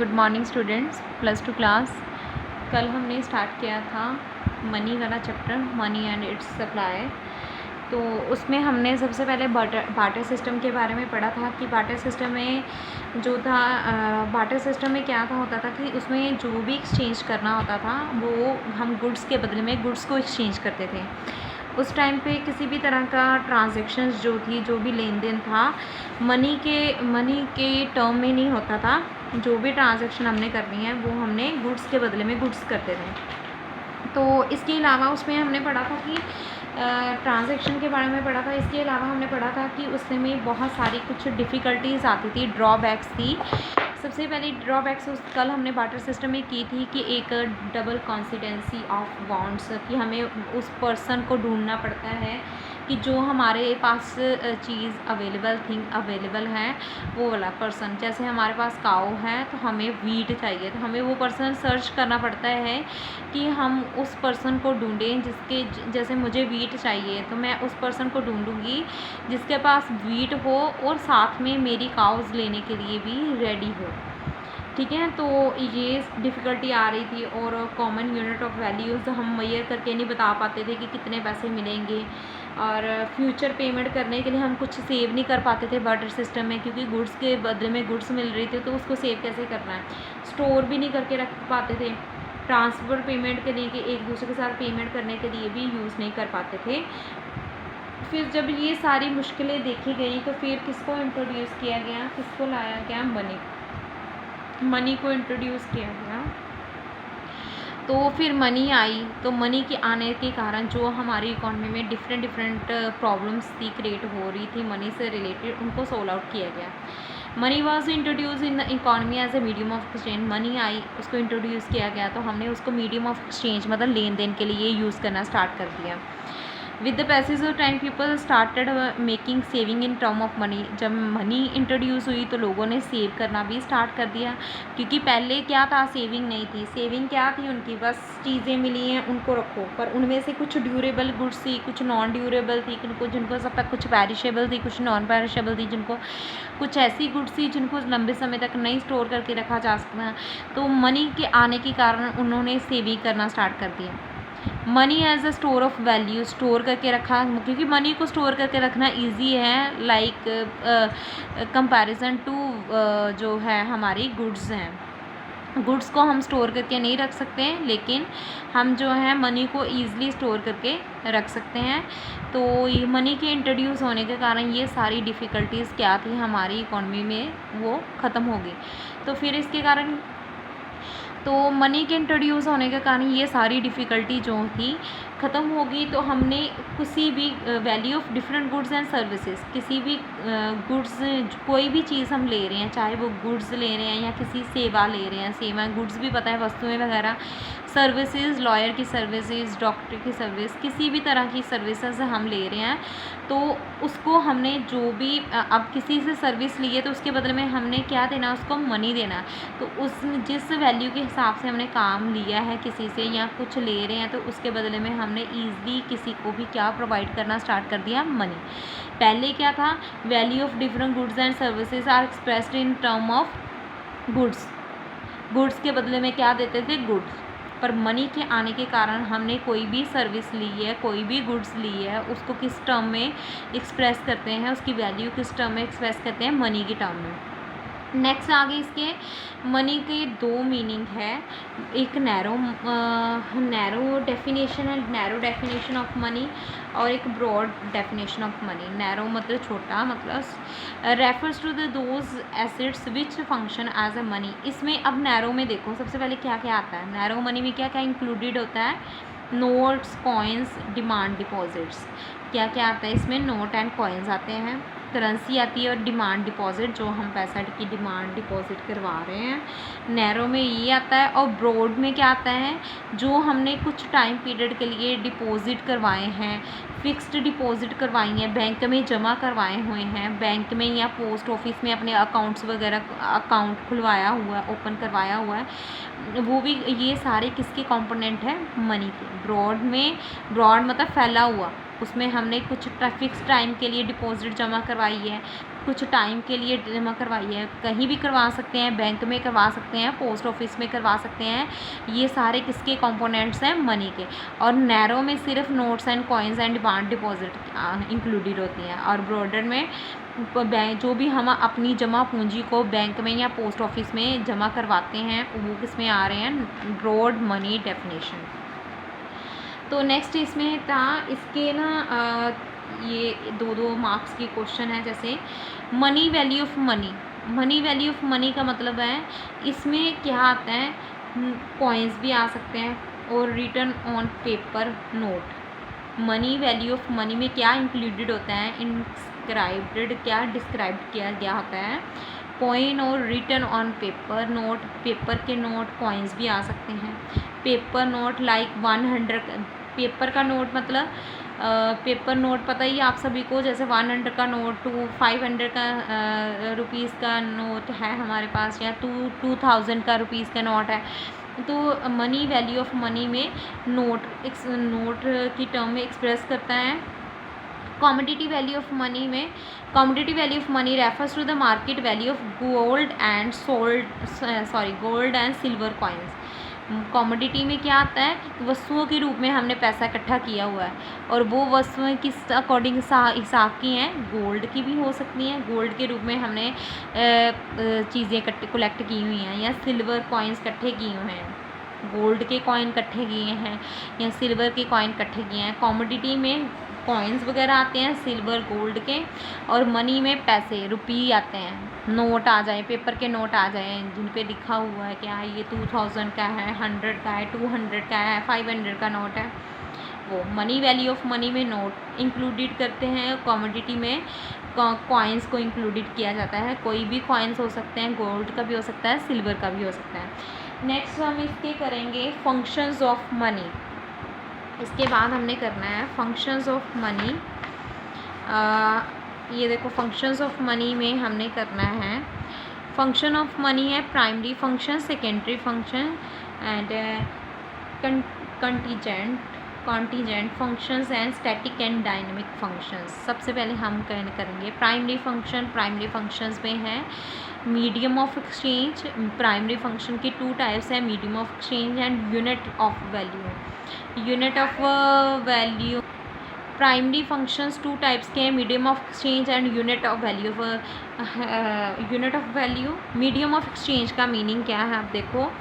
Good morning students, plus two class. कल हमने start किया था मनी वाला chapter, money and it's supply. तो उसमें हमने सबसे पहले बार्टर सिस्टम के बारे में पढ़ा था कि बार्टर सिस्टम में जो था, बार्टर सिस्टम में क्या था होता था कि उसमें जो भी एक्सचेंज करना होता था वो हम गुड्स के बदले में गुड्स को एक्सचेंज करते थे। उस टाइम पे किसी भी तरह का ट्रांजैक्शंस जो थी, जो भी लेन देन था, मनी के टर्म में नहीं होता था। जो भी ट्रांजैक्शन हमने करनी है वो हमने गुड्स के बदले में गुड्स करते थे। तो इसके अलावा उसमें हमने पढ़ा था कि ट्रांजैक्शन के बारे में पढ़ा था। इसके अलावा हमने पढ़ा था कि उसमें में बहुत सारी कुछ डिफ़िकल्टीज़ आती थी, ड्रॉबैक्स थी। सबसे पहली ड्रॉबैक्स कल हमने बार्टर सिस्टम में की थी कि एक डबल कॉन्सिडेंसी ऑफ बॉन्ड्स, कि हमें उस पर्सन को ढूंढना पड़ता है कि जो हमारे पास चीज़ अवेलेबल है वो वाला पर्सन। जैसे हमारे पास काऊ है तो हमें वीट चाहिए, तो हमें वो पर्सन सर्च करना पड़ता है कि हम उस पर्सन को ढूंढें जिसके, जैसे मुझे वीट चाहिए तो मैं उस पर्सन को ढूंढूंगी जिसके पास वीट हो और साथ में मेरी काउज़ लेने के लिए भी रेडी हो। ठीक है, तो ये डिफ़िकल्टी आ रही थी। और कॉमन यूनिट ऑफ वैल्यूज़ हम मेजर करके नहीं बता पाते थे कि कितने पैसे मिलेंगे। और फ्यूचर पेमेंट करने के लिए हम कुछ सेव नहीं कर पाते थे बार्टर सिस्टम में, क्योंकि गुड्स के बदले में गुड्स मिल रही थी, तो उसको सेव कैसे करना है, स्टोर भी नहीं करके रख पाते थे। ट्रांसफ़र पेमेंट के लिए कि एक दूसरे के साथ पेमेंट करने के लिए भी यूज़ नहीं कर पाते थे। फिर जब ये सारी मुश्किलें देखी गई तो फिर किसको इंट्रोड्यूस किया गया, किसको लाया गया, मनी को इंट्रोड्यूस किया गया। तो फिर मनी आई, तो मनी के आने के कारण जो हमारी इकॉनमी में डिफरेंट प्रॉब्लम्स थी, क्रिएट हो रही थी मनी से रिलेटेड, उनको सोल्व आउट किया गया। Money was introduce in economy as a medium of exchange. Money आई, उसको इंट्रोड्यूस किया गया, तो हमने उसको मीडियम ऑफ एक्सचेंज मतलब लेन देन के लिए यूज़ करना स्टार्ट कर दिया। With the passage of time people started making saving in term of money. जब मनी इंट्रोड्यूस हुई तो लोगों ने सेव करना भी स्टार्ट कर दिया, क्योंकि पहले क्या था, सेविंग नहीं थी। सेविंग क्या थी उनकी, बस चीज़ें मिली हैं उनको रखो, पर उनमें से कुछ ड्यूरेबल गुड्स थी, कुछ नॉन ड्यूरेबल थी, जिनको सब तक कुछ पेरिशेबल थी, कुछ नॉन पेरिशेबल थी, जिनको कुछ ऐसी गुड्स थी जिनको लंबे समय तक नहीं स्टोर करके रखा जा सकता। तो मनी के आने के कारण उन्होंने सेविंग करना स्टार्ट कर दिया। Money as a store of value, store करके रखा, क्योंकि मनी को स्टोर करके रखना इजी है, लाइक कंपैरिजन टू जो है हमारी गुड्स हैं। गुड्स को हम स्टोर करके नहीं रख सकते हैं, लेकिन हम जो है मनी को ईज़िली स्टोर करके रख सकते हैं। तो ये मनी के इंट्रोड्यूस होने के कारण ये सारी डिफ़िकल्टीज़ क्या थी हमारी इकॉनमी में, वो ख़त्म हो गई। तो फिर इसके कारण, तो मनी के इंट्रोड्यूस होने के कारण ये सारी डिफ़िकल्टी जो थी ख़त्म हो गई। तो हमने किसी भी value of different goods and services, किसी भी गुड्स, कोई भी चीज़ हम ले रहे हैं, चाहे वो गुड्स ले रहे हैं या किसी सेवा ले रहे हैं, सेवा गुड्स भी पता है, वस्तुएं वगैरह, सर्विसेज, लॉयर की सर्विसेज, डॉक्टर की सर्विस, किसी भी तरह की सर्विसेज हम ले रहे हैं, तो उसको हमने जो भी अब किसी से सर्विस ली है तो उसके बदले में हमने क्या देना, उसको मनी देना। तो उस जिस वैल्यू के हिसाब से हमने काम लिया है किसी से या कुछ ले रहे हैं, तो उसके बदले में हमने ईज़िली किसी को भी क्या प्रोवाइड करना स्टार्ट कर दिया, मनी। पहले क्या था, value of different goods and services are expressed in term of goods. Goods के बदले में क्या देते थे, गुड्स। पर मनी के आने के कारण हमने कोई भी सर्विस ली है, कोई भी गुड्स ली है, उसको किस टर्म में एक्सप्रेस करते हैं, उसकी वैल्यू किस टर्म में एक्सप्रेस करते हैं, मनी की टर्म में। नेक्स्ट आगे इसके मनी के दो मीनिंग है, एक नैरो डेफिनेशन है, नैरो डेफिनेशन ऑफ मनी, और एक broad definition of money. Narrow मतलब छोटा, मतलब refers to the those assets which function as a money. इसमें अब नैरो में देखो सबसे पहले क्या क्या आता है, नैरो मनी में क्या क्या इंक्लूडेड होता है, नोट्स, कॉइन्स, डिमांड डिपॉजिट्स। क्या क्या आता है इसमें, नोट एंड कॉइन्स आते हैं, करेंसी आती है, और डिमांड डिपॉजिट, जो हम पैसा की डिमांड डिपॉजिट करवा रहे हैं, नैरो में ये आता है। और ब्रॉड में क्या आता है, जो हमने कुछ टाइम पीरियड के लिए डिपॉजिट करवाए हैं, फिक्स्ड डिपॉजिट करवाई हैं, बैंक में जमा करवाए हुए हैं, बैंक में या पोस्ट ऑफिस में अपने अकाउंट्स वगैरह, अकाउंट खुलवाया हुआ है, ओपन करवाया हुआ है, वो भी, ये सारे किसके कंपोनेंट हैं, मनी के। ब्रॉड में, ब्रॉड मतलब फैला हुआ, उसमें हमने कुछ फिक्स टाइम के लिए डिपॉजिट जमा करवाई है, कुछ टाइम के लिए जमा करवाई है, कहीं भी करवा सकते हैं, बैंक में करवा सकते हैं, पोस्ट ऑफिस में करवा सकते हैं। ये सारे किसके कंपोनेंट्स हैं? मनी के। और नैरो में सिर्फ notes and coins and demand deposit included होती हैं, और ब्रॉडर में बैंक जो भी हम अपनी जमा पूंजी को बैंक में या पोस्ट ऑफिस में जमा करवाते हैं वो किस में आ रहे हैं? Broad money definition. तो नेक्स्ट इसमें था इसके ना ये 2-2 मार्क्स के क्वेश्चन है, जैसे money value of money. Money value of money का मतलब है इसमें क्या आता है? कॉइन्स भी आ सकते हैं और return on paper note. Money value of money में क्या इंक्लूडेड होता है? इंस्क्राइब्ड क्या डिस्क्राइब्ड किया गया होता है? कॉइन और return on paper note. Paper के नोट कॉइन्स भी आ सकते हैं। पेपर नोट लाइक 100 पेपर का नोट मतलब पेपर नोट पता ही आप सभी को, जैसे 100 का नोट, 500 का रुपीज़ का नोट है हमारे पास, या 2000 का रुपीज़ का नोट है। तो मनी वैल्यू ऑफ मनी में नोट की टर्म में एक्सप्रेस करता है। कमोडिटी वैल्यू ऑफ मनी में commodity value of money refers to the market value of gold and silver coins. Commodity में क्या आता है कि वस्तुओं के रूप में हमने पैसा इकट्ठा किया हुआ है, और वो वस्तुएं किस अकॉर्डिंग हिसाब की हैं? गोल्ड की भी हो सकती हैं, गोल्ड के रूप में हमने चीज़ें कलेक्ट की हुई हैं, या सिल्वर कॉइन्स इकट्ठे किए हुए हैं, गोल्ड के कॉइन इकट्ठे किए हैं या सिल्वर के कॉइन इकट्ठे किए हैं। कमोडिटी में कॉइन्स वगैरह आते हैं, सिल्वर गोल्ड के, और मनी में पैसे रुपये आते हैं, नोट आ जाए, पेपर के नोट आ जाए जिन पे लिखा हुआ है क्या ये 2000 का है, 100 का है, 200 का है, 500 का नोट है, वो मनी वैल्यू ऑफ मनी में नोट इंक्लूडेड करते हैं। कमोडिटी में कॉइन्स को इंक्लूडेड किया जाता है, कोई भी कॉइन्स हो सकते हैं, गोल्ड का भी हो सकता है, सिल्वर का भी हो सकता है। नेक्स्ट हम इसके करेंगे फंक्शंस ऑफ मनी। इसके बाद हमने करना है फंक्शंस ऑफ मनी। ये देखो फंक्शंस ऑफ मनी में हमने करना है, फंक्शन ऑफ मनी है primary function, secondary function and contingent functions and static and dynamic functions. सबसे पहले हम करेंगे प्राइमरी फंक्शन। प्राइमरी फंक्शंस में है medium of exchange. Primary function के 2 टाइप्स हैं, medium of exchange and unit of value. Unit of value primary functions 2 types के हैं, medium of exchange and unit of value. Unit of value, medium of exchange का meaning क्या है? आप देखो,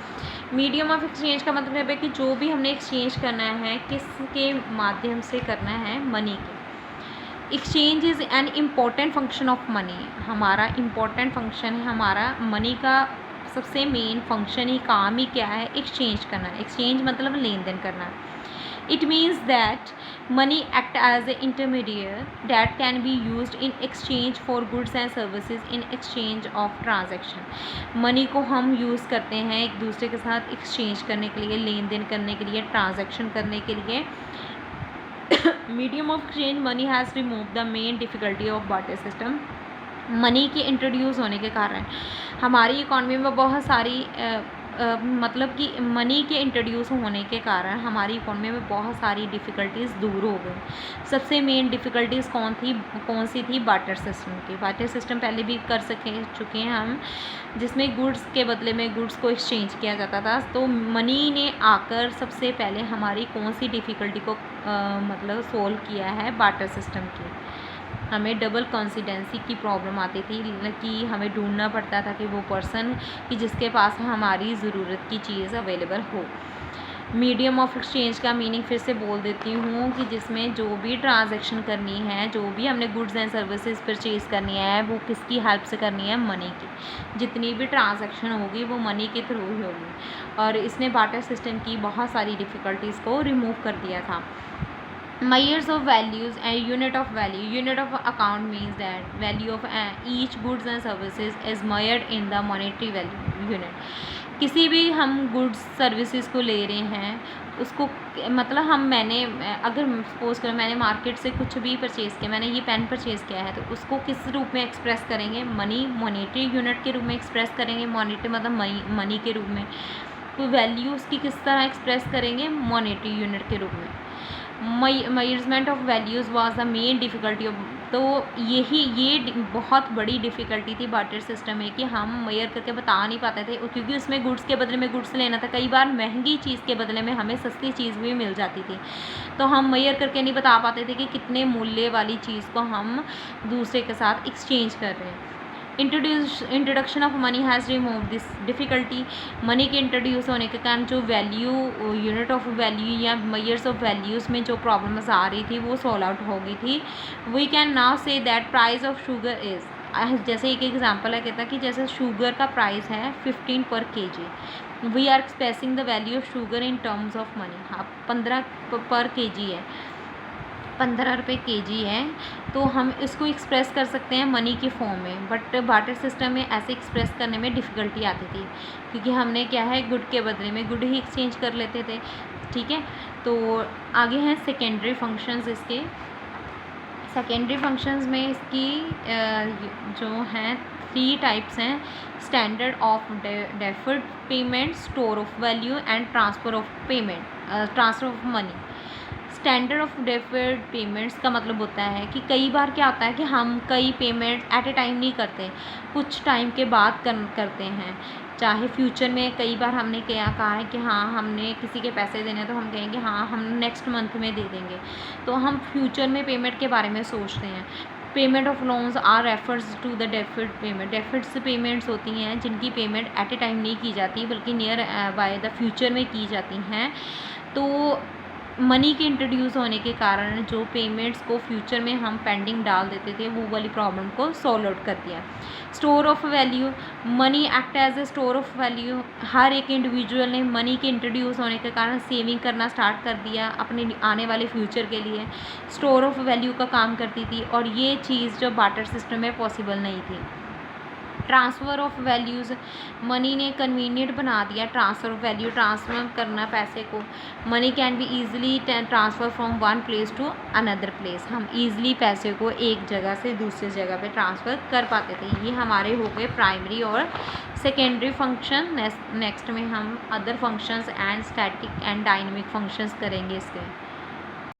medium of exchange का मतलब है कि जो भी हमने एक्सचेंज करना है किसके माध्यम से करना है? मनी के। Exchange is an important function of money. हमारा इम्पॉर्टेंट फंक्शन है, हमारा मनी का सबसे मेन फंक्शन ही, काम ही क्या है? एक्सचेंज करना है। एक्सचेंज मतलब लेन देन करना है। It means that money act as an intermediary that can be used in exchange for goods and services in exchange of transaction. Money को हम यूज़ करते हैं एक दूसरे के साथ एक्सचेंज करने के लिए, लेन देन करने के लिए, ट्रांजैक्शन करने के लिए। Medium of exchange money has remove the main difficulty of barter system. Money के इंट्रोड्यूस होने के कारण हमारी इकॉनमी में बहुत सारी मतलब कि मनी के इंट्रोड्यूस होने के कारण हमारी इकोनॉमी में बहुत सारी डिफ़िकल्टीज़ दूर हो गई। सबसे मेन डिफ़िकल्टीज़ कौन सी थी? बार्टर सिस्टम की। बार्टर सिस्टम पहले भी चुके हैं हम, जिसमें गुड्स के बदले में गुड्स को एक्सचेंज किया जाता था। तो मनी ने आकर सबसे पहले हमारी कौन सी डिफ़िकल्टी को मतलब सोल्व किया है? बार्टर सिस्टम की। हमें डबल कॉन्सिडेंसी की प्रॉब्लम आती थी कि हमें ढूंढना पड़ता था कि वो पर्सन कि जिसके पास हमारी ज़रूरत की चीज़ अवेलेबल हो। मीडियम ऑफ एक्सचेंज का मीनिंग फिर से बोल देती हूँ कि जिसमें जो भी ट्रांजैक्शन करनी है, जो भी हमने गुड्स एंड सर्विसेज परचेज़ करनी है, वो किसकी हेल्प से करनी है? मनी की। जितनी भी ट्रांजैक्शन होगी वो मनी के थ्रू ही होगी, और इसने बार्टर सिस्टम की बहुत सारी डिफ़िकल्टीज़ को रिमूव कर दिया था। Measures of values and unit of value. Unit of account means that value of each goods and services is measured in the monetary value unit. किसी भी हम गुड्स सर्विसेज को ले रहे हैं उसको मतलब मैंने अगर सपोज़ करो मैंने मार्केट से कुछ भी परचेज़ किया, मैंने ये पेन परचेज़ किया है, तो उसको किस रूप में एक्सप्रेस करेंगे? मॉनेटरी यूनिट के रूप में एक्सप्रेस करेंगे। मॉनेटरी मतलब मनी के रूप में। तो वैल्यू उसकी किस तरह एक्सप्रेस करेंगे? मॉनेटरी यूनिट के रूप में। Measurement of values was the main difficulty तो ये बहुत बड़ी डिफ़िकल्टी थी बार्टर सिस्टम में कि हम मेजर करके बता नहीं पाते थे, क्योंकि उसमें गुड्स के बदले में गुड्स लेना था। कई बार महंगी चीज़ के बदले में हमें सस्ती चीज़ भी मिल जाती थी, तो हम मेजर करके नहीं बता पाते थे कि कितने मूल्य वाली चीज़ को हम दूसरे के साथ एक्सचेंज कर रहे हैं। Introduction of money has remove this difficulty. Money के इंट्रोड्यूस होने के कारण जो वैल्यू, यूनिट ऑफ वैल्यू या मेजर्स ऑफ वैल्यूज़ में जो प्रॉब्लम्स आ रही थी वो सॉल्व आउट हो गई थी। We can now say that price of sugar is, जैसे एक एग्जांपल है, कहता है कि जैसे शुगर का प्राइस है 15 पर kg, we are expressing the value of sugar in terms of money. हाँ, 15 पर kg है, 15 रुपये kg है, तो हम इसको एक्सप्रेस कर सकते हैं मनी के फॉर्म में। बट बार्टर सिस्टम में ऐसे एक्सप्रेस करने में डिफ़िकल्टी आती थी, क्योंकि हमने क्या है, गुड के बदले में गुड ही एक्सचेंज कर लेते थे। ठीक है, तो आगे हैं सेकेंडरी फंक्शंस इसके। सेकेंडरी फंक्शंस में इसकी जो हैं 3 टाइप्स हैं: standard of deferred payment, store of value and transfer of payment, transfer of money. Standard of deferred payments का मतलब होता है कि कई बार क्या होता है कि हम कई पेमेंट एट ए टाइम नहीं करते, कुछ टाइम के बाद करते हैं। चाहे फ्यूचर में कई बार हमने क्या कहा है कि हाँ हमने किसी के पैसे देने, तो हम कहेंगे हाँ हम नेक्स्ट मंथ में दे देंगे, तो हम फ्यूचर में पेमेंट के बारे में सोचते हैं। Payment of loans are refers to the deferred payment. Deferreds payments होती हैं जिनकी पेमेंट एट ए टाइम नहीं की जाती, बल्कि नियर बाय द फ्यूचर में की जाती हैं। तो मनी के इंट्रोड्यूस होने के कारण जो पेमेंट्स को फ्यूचर में हम पेंडिंग डाल देते थे, वो वाली प्रॉब्लम को सॉल्व आउट कर दिया। Store of value, money act as a store of value. हर एक इंडिविजुअल ने मनी के इंट्रोड्यूस होने के कारण सेविंग करना स्टार्ट कर दिया अपने आने वाले फ्यूचर के लिए। स्टोर ऑफ वैल्यू का काम करती थी, और ये चीज़ जो बार्टर सिस्टम में पॉसिबल नहीं थी। ट्रांसफ़र ऑफ वैल्यूज़, मनी ने कन्वीनियंट बना दिया ट्रांसफ़र ऑफ वैल्यू, ट्रांसफ़र करना पैसे को। Money can be easily transfer from one place to another place. हम ईज़िली पैसे को एक जगह से दूसरी जगह पे ट्रांसफ़र कर पाते थे। ये हमारे हो गए प्राइमरी और सेकेंडरी फंक्शन। नेक्स्ट में हम other functions and static and dynamic functions करेंगे इसके।